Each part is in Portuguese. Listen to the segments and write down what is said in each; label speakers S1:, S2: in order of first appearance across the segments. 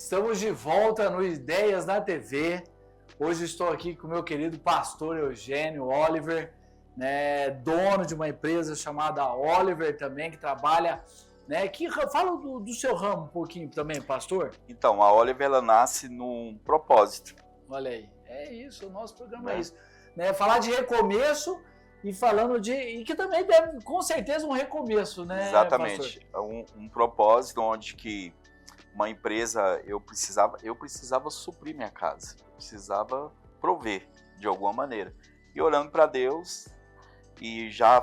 S1: Estamos de volta no Ideias na TV. Hoje estou aqui com o meu querido pastor Eugênio Oliver, né, dono de uma empresa chamada Oliver também, que trabalha, né, fala do seu ramo um pouquinho também, pastor.
S2: Então, a Oliver, ela nasce num propósito.
S1: Olha aí, é isso, o nosso programa é isso. Né, falar de recomeço e falando e que também deve, com certeza, um recomeço, né,
S2: Exatamente,
S1: pastor?
S2: um propósito onde que uma empresa, eu precisava suprir minha casa, eu precisava prover de alguma maneira. E orando para Deus, e eu já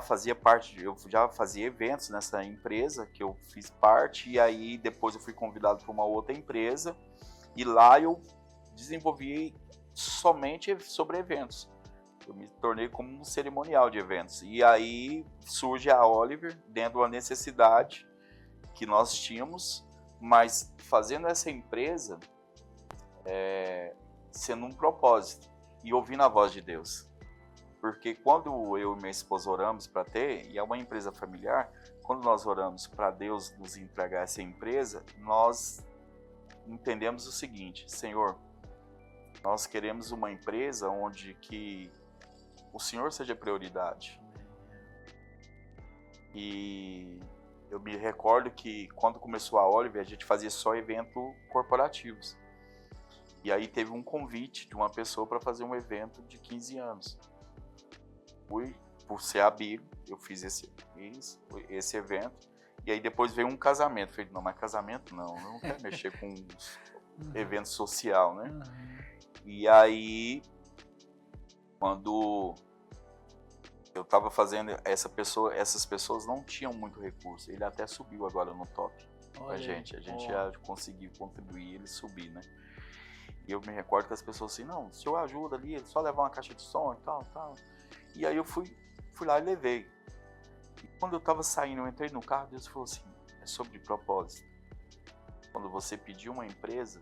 S2: fazia eventos nessa empresa que eu fiz parte, e aí depois eu fui convidado para uma outra empresa, e lá eu desenvolvi somente sobre eventos. Eu me tornei como um cerimonial de eventos. E aí surge a Oliver dentro de uma necessidade que nós tínhamos, mas fazendo essa empresa sendo um propósito e ouvindo a voz de Deus. Porque quando eu e minha esposa oramos para ter, e é uma empresa familiar, quando nós oramos para Deus nos entregar essa empresa, nós entendemos o seguinte: Senhor, nós queremos uma empresa onde que o Senhor seja prioridade. E eu me recordo que quando começou a Oliver, a gente fazia só eventos corporativos. E aí teve um convite de uma pessoa para fazer um evento de 15 anos. Por ser amigo, eu fiz esse evento. E aí depois veio um casamento. Eu falei, não, mas casamento não, eu não quero mexer com evento social, né? E aí, quando eu estava fazendo, essas pessoas não tinham muito recurso. Ele até subiu agora no top com a gente. A gente já conseguiu contribuir, ele subir, né? E eu me recordo que as pessoas assim, não, o senhor ajuda ali, só levar uma caixa de som e tal. E aí eu fui lá e levei. E quando eu estava saindo, eu entrei no carro, Deus falou assim, é sobre propósito. Quando você pediu uma empresa,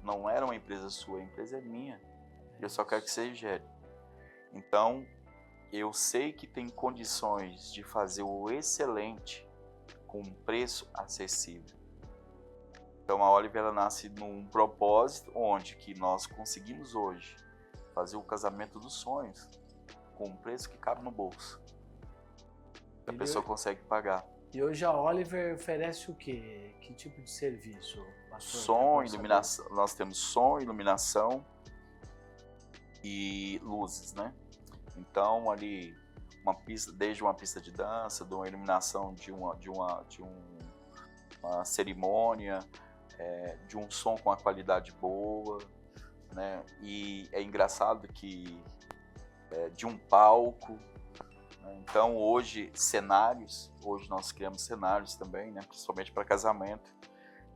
S2: não era uma empresa sua, a empresa é minha. Eu só quero que você gere. Então, eu sei que tem condições de fazer o excelente com um preço acessível. Então a Oliver, ela nasce num propósito onde que nós conseguimos hoje fazer o casamento dos sonhos com um preço que cabe no bolso. A pessoa consegue pagar.
S1: E hoje a Oliver oferece o quê? Que tipo de serviço, pastor?
S2: Som, iluminação. Nós temos som, iluminação e luzes, né? Então ali uma pista, desde uma pista de dança, de uma iluminação de uma cerimônia, de um som com a qualidade boa, né? E é engraçado que de um palco, né? Então hoje nós criamos cenários também, né? Principalmente para casamento.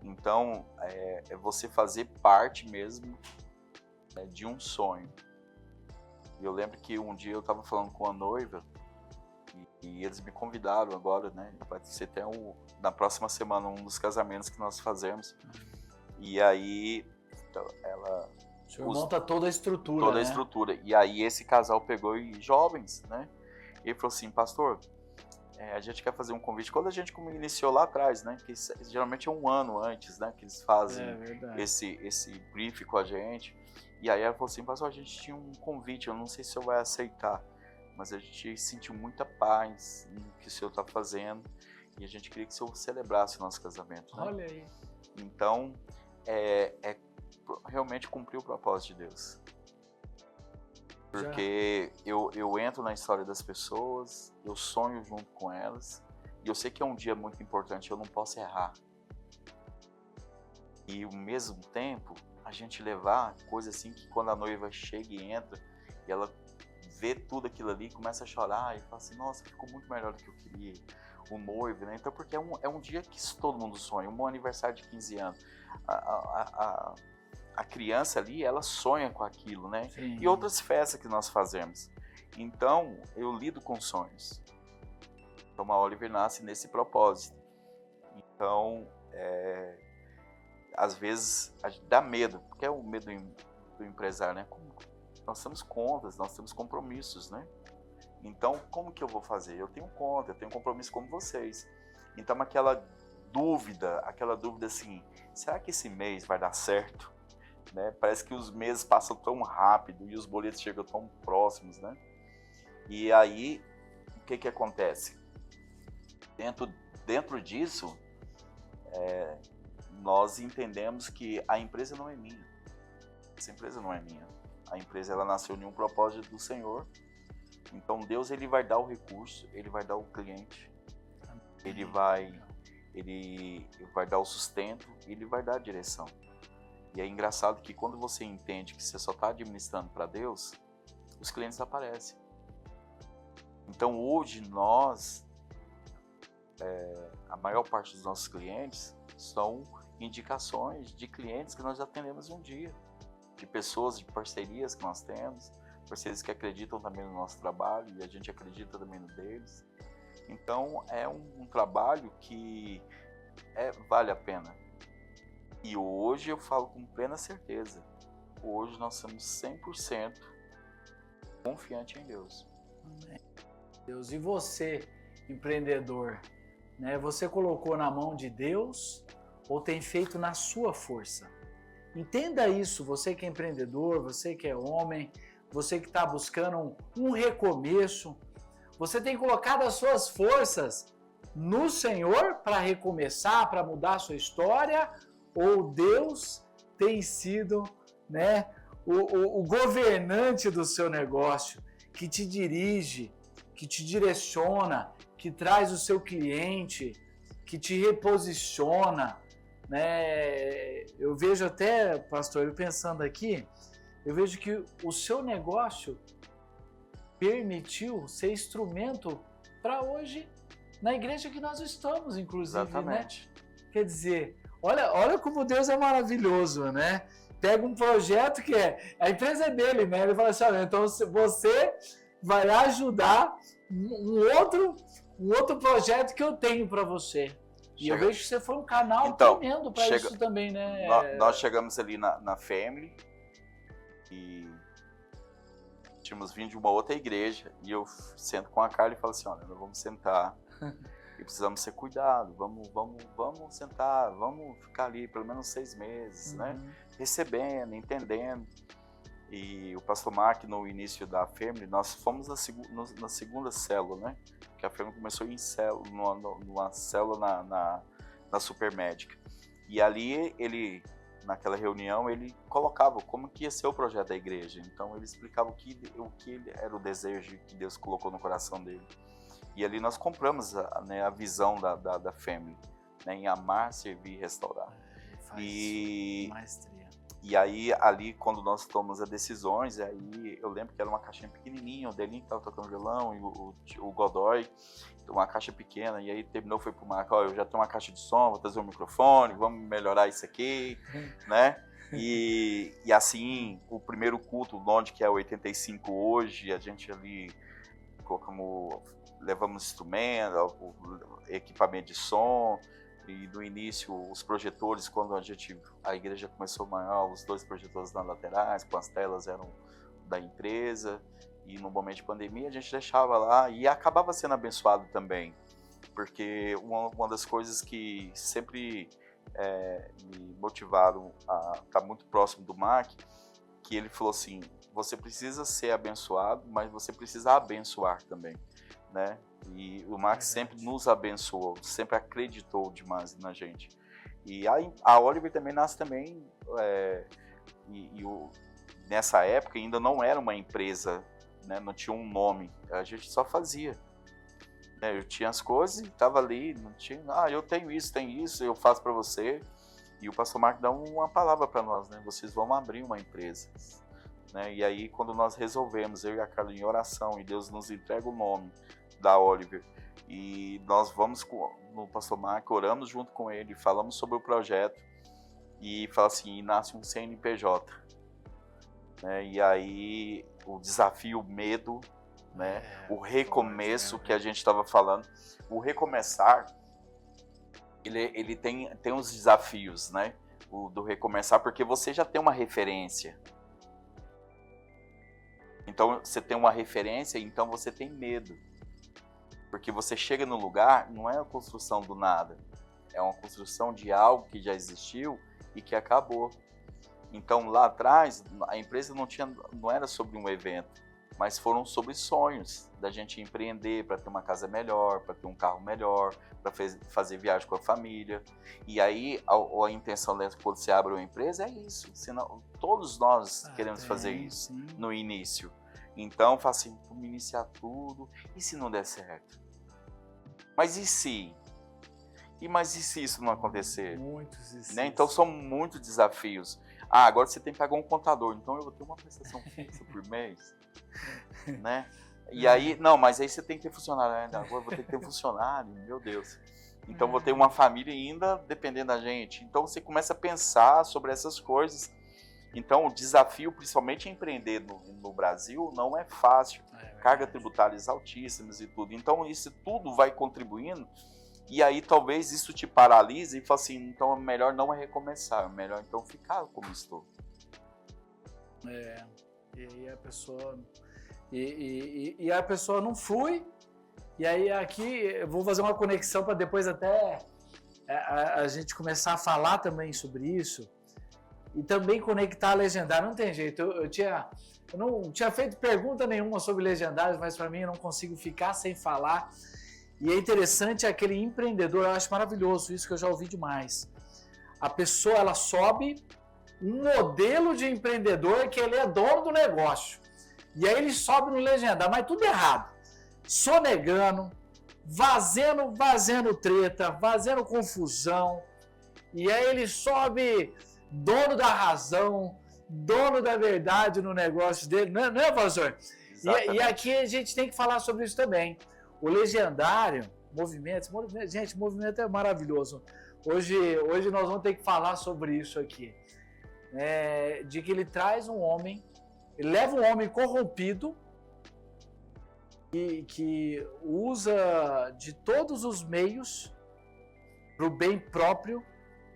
S2: Então é você fazer parte mesmo, né, de um sonho. E eu lembro que um dia eu estava falando com a noiva e eles me convidaram agora, né? Vai ser até na próxima semana um dos casamentos que nós fazemos. E aí
S1: o senhor monta toda a estrutura,
S2: toda
S1: né?
S2: a estrutura. E aí esse casal pegou jovens, né? E ele falou assim, pastor, a gente quer fazer um convite. Quando a gente iniciou lá atrás, né? Que geralmente é um ano antes, né? Que eles fazem esse brief com a gente. E aí ela falou assim, pastor, a gente tinha um convite, eu não sei se o senhor vai aceitar, mas a gente sentiu muita paz no que o senhor está fazendo e a gente queria que o senhor celebrasse o nosso casamento. Né?
S1: Olha aí.
S2: Então, realmente cumprir o propósito de Deus. Porque eu entro na história das pessoas, eu sonho junto com elas, e eu sei que é um dia muito importante, eu não posso errar. E ao mesmo tempo, a gente levar coisa assim que quando a noiva chega e entra, e ela vê tudo aquilo ali, começa a chorar, e fala assim, nossa, ficou muito melhor do que eu queria, o noivo, né? Então, porque é um dia que todo mundo sonha, um aniversário de 15 anos. A criança ali, ela sonha com aquilo, né? Sim. E outras festas que nós fazemos. Então, eu lido com sonhos. Então, a Oliver nasce nesse propósito. Então, às vezes, dá medo, porque é o medo do empresário, né? Nós temos contas, nós temos compromissos, né? Então, como que eu vou fazer? Eu tenho conta, eu tenho compromisso como vocês. Então, aquela dúvida, aquela dúvida assim, será que esse mês vai dar certo? Né? Parece que os meses passam tão rápido e os boletos chegam tão próximos, né? E aí, o que acontece? Dentro disso, nós entendemos que a empresa não é minha. Essa empresa não é minha. A empresa ela nasceu em um propósito do Senhor. Então Deus ele vai dar o recurso, ele vai dar o cliente, ele vai dar o sustento, ele vai dar a direção. E é engraçado que quando você entende que você só está administrando para Deus, os clientes aparecem. Então hoje nós, a maior parte dos nossos clientes são indicações de clientes que nós atendemos um dia, de pessoas, de parcerias que nós temos, parcerias que acreditam também no nosso trabalho e a gente acredita também no deles. Então é um trabalho que vale a pena. E hoje eu falo com plena certeza, hoje nós somos 100% confiantes em Deus.
S1: Deus, e você, empreendedor, né? Você colocou na mão de Deus ou tem feito na sua força? Entenda isso, você que é empreendedor, você que é homem, você que está buscando um recomeço, você tem colocado as suas forças no Senhor para recomeçar, para mudar a sua história, ou Deus tem sido, né, o governante do seu negócio, que te dirige, que te direciona, que traz o seu cliente, que te reposiciona, né? Eu vejo até, pastor, eu pensando aqui, eu vejo que o seu negócio permitiu ser instrumento para hoje na igreja que nós estamos, inclusive.
S2: Exatamente.
S1: Né? Quer dizer, olha como Deus é maravilhoso, né? Pega um projeto que a empresa é dele, né? Ele fala assim, olha, então você vai ajudar um outro projeto que eu tenho para você. E eu vejo que você foi um canal tremendo para isso também, né?
S2: Nós chegamos ali na Family e tínhamos vindo de uma outra igreja e eu sento com a Carla e falo assim, olha, nós vamos sentar e precisamos ser cuidados, vamos sentar, vamos ficar ali pelo menos 6 meses, né? Recebendo, entendendo. E o pastor Mark, no início da Family, nós fomos na segunda célula, né? Que a Family começou em célula, numa célula na Supermédica. E ali, naquela reunião, ele colocava como que ia ser o projeto da igreja. Então, ele explicava o que era o desejo que Deus colocou no coração dele. E ali nós compramos a visão da Family, né? Em amar, servir e restaurar. E aí, ali, quando nós tomamos as decisões, aí eu lembro que era uma caixinha pequenininha, o Delinho que estava tocando violão, e o Godoy, uma caixa pequena, e aí terminou, foi pro Marco, eu já tenho uma caixa de som, vou trazer um microfone, vamos melhorar isso aqui, né? E assim, o primeiro culto, onde que é 85 hoje, a gente ali levamos instrumento, equipamento de som, e no início os projetores, quando a igreja começou maior, os 2 projetores nas laterais, com as telas eram da empresa, e no momento de pandemia a gente deixava lá e acabava sendo abençoado também, porque uma das coisas que sempre me motivaram a estar muito próximo do Mark, que ele falou assim, você precisa ser abençoado, mas você precisa abençoar também, né? E o Mark sempre nos abençoou, sempre acreditou demais na gente. E a Oliver também nasce também, nessa época ainda não era uma empresa, né, não tinha um nome, a gente só fazia. Né, eu tinha as coisas e estava ali, não tinha, eu tenho isso, eu faço para você. E o pastor Mark dá uma palavra para nós, né, vocês vão abrir uma empresa. Né, e aí quando nós resolvemos, eu e a Carla em oração, e Deus nos entrega o nome da Oliver, e nós vamos no pastor Mark, oramos junto com ele, falamos sobre o projeto, e fala assim, nasce um CNPJ. Né, e aí o desafio, o medo, né, o recomeço que a gente estava falando, o recomeçar, ele tem uns desafios, né, do recomeçar, porque você já tem uma referência. Então você tem uma referência, então você tem medo. Porque você chega no lugar, não é a construção do nada. é uma construção de algo que já existiu e que acabou. Então, lá atrás, a empresa não era sobre um evento, mas foram sobre sonhos da gente empreender para ter uma casa melhor, para ter um carro melhor, para fazer viagem com a família. E aí, a intenção quando você abre uma empresa é isso. Senão, todos nós queremos fazer isso no início. Então, fala assim, vamos iniciar tudo, e se não der certo? Mas e se? Mas e se isso não acontecer?
S1: Muitos e se.
S2: Né? Então, são muitos desafios. Agora você tem que pagar um contador, então eu vou ter uma prestação fixa por mês, né? E aí, não, mas aí você tem que ter funcionário, agora eu vou ter que ter funcionário, meu Deus. Então vou ter uma família ainda dependendo da gente. Então você começa a pensar sobre essas coisas. Então o desafio, principalmente empreender no Brasil, não é fácil. Cargas tributárias altíssimas e tudo. Então isso tudo vai contribuindo. E aí talvez isso te paralise e fala assim, então é melhor não recomeçar, é melhor então ficar como estou.
S1: E aí a pessoa... E a pessoa não flui, e aí aqui eu vou fazer uma conexão para depois até a gente começar a falar também sobre isso, e também conectar a Legendário. Não tem jeito, eu não tinha feito pergunta nenhuma sobre Legendários, mas para mim eu não consigo ficar sem falar. E é interessante aquele empreendedor, eu acho maravilhoso isso, que eu já ouvi demais. A pessoa, ela sobe um modelo de empreendedor que ele é dono do negócio. E aí ele sobe no Legendário, mas tudo errado. Sonegando, vazando treta, vazando confusão. E aí ele sobe dono da razão, dono da verdade no negócio dele. Não é, pastor? E aqui a gente tem que falar sobre isso também. O Legendário, gente, movimento é maravilhoso. Hoje nós vamos ter que falar sobre isso aqui. De que ele traz um homem, ele leva um homem corrompido e que usa de todos os meios para o bem próprio,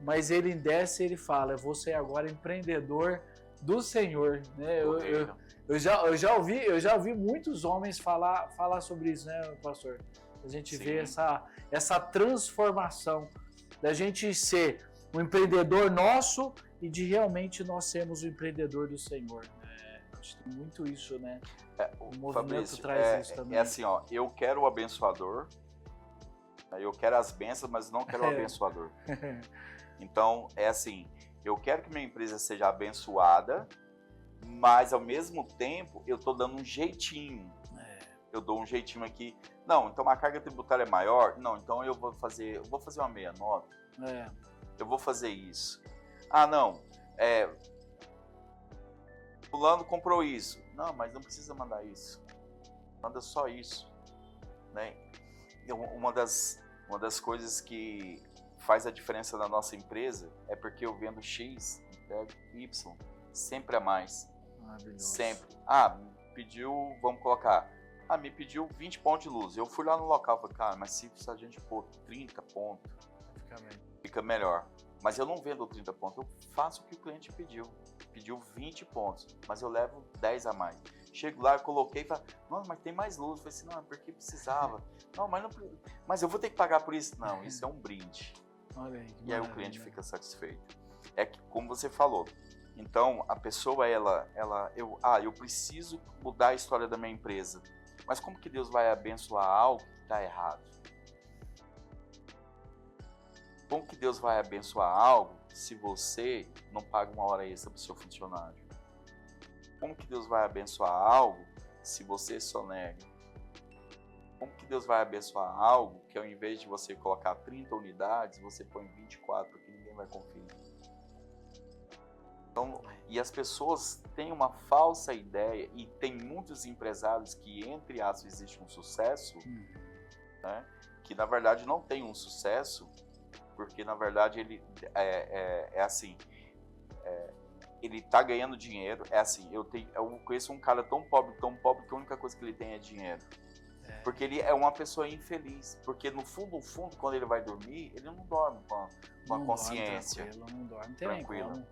S1: mas ele desce e ele fala, eu vou ser agora empreendedor do Senhor. Né? Eu já ouvi muitos homens falar sobre isso, né, pastor? A gente vê essa transformação da gente ser um empreendedor nosso e de realmente nós sermos o empreendedor do Senhor. Acho que tem muito isso, né? O movimento
S2: Fabrício,
S1: traz isso também.
S2: É assim, ó, eu quero o abençoador, eu quero as bênçãos, mas não quero o abençoador. Então, é assim, eu quero que minha empresa seja abençoada, mas ao mesmo tempo eu estou dando um jeitinho. Eu dou um jeitinho aqui. Não, então a carga tributária é maior? Não, então eu vou fazer uma 69. Eu vou fazer isso. Não, fulano comprou isso. Não, mas não precisa mandar isso. Manda só isso. Né? Uma das coisas que faz a diferença na nossa empresa é porque eu vendo X, entrego Y, sempre a mais. Sempre. Pediu, vamos colocar. Me pediu 20 pontos de luz. Eu fui lá no local e falei, cara, mas se a gente pôr 30 pontos, fica melhor. Mas eu não vendo 30 pontos, eu faço o que o cliente pediu. Pediu 20 pontos, mas eu levo 10 a mais. Chego lá, eu coloquei e falo, não, mas tem mais luz. Eu falei assim, não, é porque precisava. Não, mas eu vou ter que pagar por isso. Não, isso é um brinde.
S1: Olha aí,
S2: e aí o cliente fica satisfeito. É que, como você falou, então a pessoa, eu preciso mudar a história da minha empresa. Mas como que Deus vai abençoar algo que está errado? Como que Deus vai abençoar algo se você não paga uma hora extra para o seu funcionário? Como que Deus vai abençoar algo se você sonega? Como que Deus vai abençoar algo que ao invés de você colocar 30 unidades, você põe 24, porque ninguém vai conferir? Então, e as pessoas têm uma falsa ideia, e tem muitos empresários que, entre aspas, existe um sucesso, né, que na verdade não tem um sucesso, porque na verdade ele ele tá ganhando dinheiro, eu conheço um cara tão pobre que a única coisa que ele tem é dinheiro. Porque ele é uma pessoa infeliz, porque no fundo, quando ele vai dormir, ele não dorme com a consciência
S1: não dorme
S2: tranquila.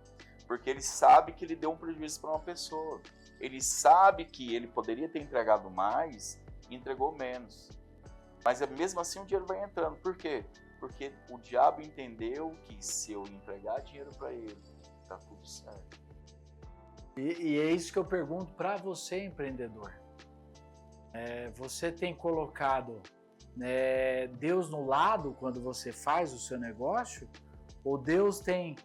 S2: Porque ele sabe que ele deu um prejuízo para uma pessoa. Ele sabe que ele poderia ter entregado mais e entregou menos. Mas mesmo assim o dinheiro vai entrando. Por quê? Porque o diabo entendeu que se eu entregar dinheiro para ele, tá tudo certo.
S1: E é isso que eu pergunto para você, empreendedor. Você tem colocado Deus no lado quando você faz o seu negócio? Ou Deus tem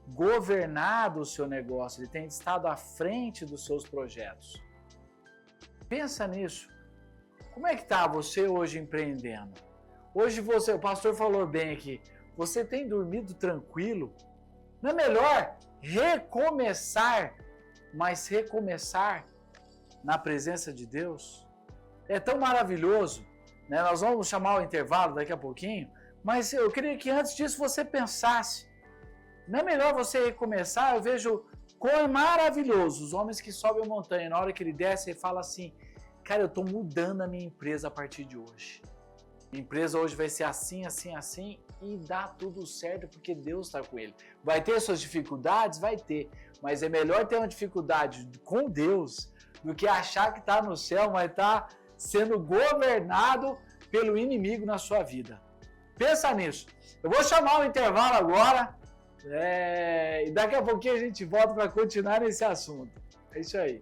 S1: governado o seu negócio? Ele tem estado à frente dos seus projetos? Pensa nisso. Como é que está você hoje empreendendo? Hoje o pastor falou bem aqui, você tem dormido tranquilo? Não é melhor recomeçar, mas recomeçar na presença de Deus? É tão maravilhoso, né? Nós vamos chamar o intervalo daqui a pouquinho, mas eu queria que antes disso você pensasse, não é melhor você recomeçar? Eu vejo como é maravilhoso os homens que sobem a montanha, na hora que ele desce, ele fala assim, cara, eu estou mudando a minha empresa a partir de hoje. A empresa hoje vai ser assim, assim, assim, e dá tudo certo porque Deus está com ele. Vai ter suas dificuldades? Vai ter, mas é melhor ter uma dificuldade com Deus do que achar que está no céu, mas está sendo governado pelo inimigo na sua vida. Pensa nisso. Eu vou chamar o intervalo agora e daqui a pouquinho a gente volta para continuar nesse assunto. É isso aí.